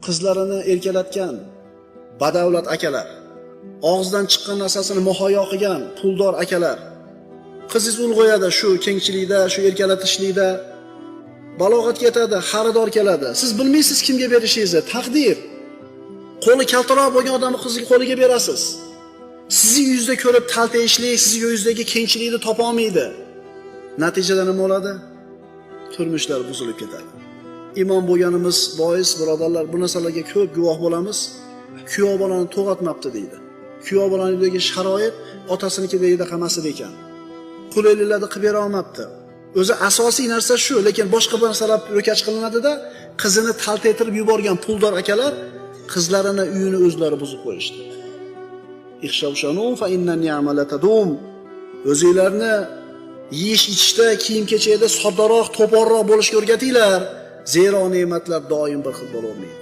qizlarini erkalatgan badavlat akalar, og'zidan chiqqan narsasini muhayyo qilgan puldor akalar, qizingiz ulg'ayadi shu kengchilikda, shu erkalatishlikda, balog'atga yetadi, xaridor keladi. Siz bilmaysiz kimga berishingizni, taqdir. Qo'li kaltaroq bo'lgan odamni qiziga qo'liga berasiz. Sizni yuzda ko'rib taltayishlik, sizni yuzdagi kengchilikni topa olmaydi. Natijada nima bo'ladi? Turmushlar buzilib ketadi. Imom bo'lganimiz bois, birodarlar, bu narsalarga ko'p guvoh bo'lamiz. Kuyov bolani to'g'atmabdi deydi. Kuyov bolanidagi sharoit otasinikidagida qamasid ekan. Qulayliklarni qilib bera olmabdi. O'zi asosiy narsa shu, lekin boshqa narsalar ro'kach qilinadi-da, qizini taltaytirib yuborgan puldor akalar qizlarini uyini o'zlari buzib qo'yishdi. Ixshavshanu fa innan ni'mala tadum. O'zingizlarni yeyish-ichishda, kiyim-kechakda soddaroq, to'porroq bo'lishga o'rgatinglar. Zero ne'matlar doim bir xil bo'lavermaydi.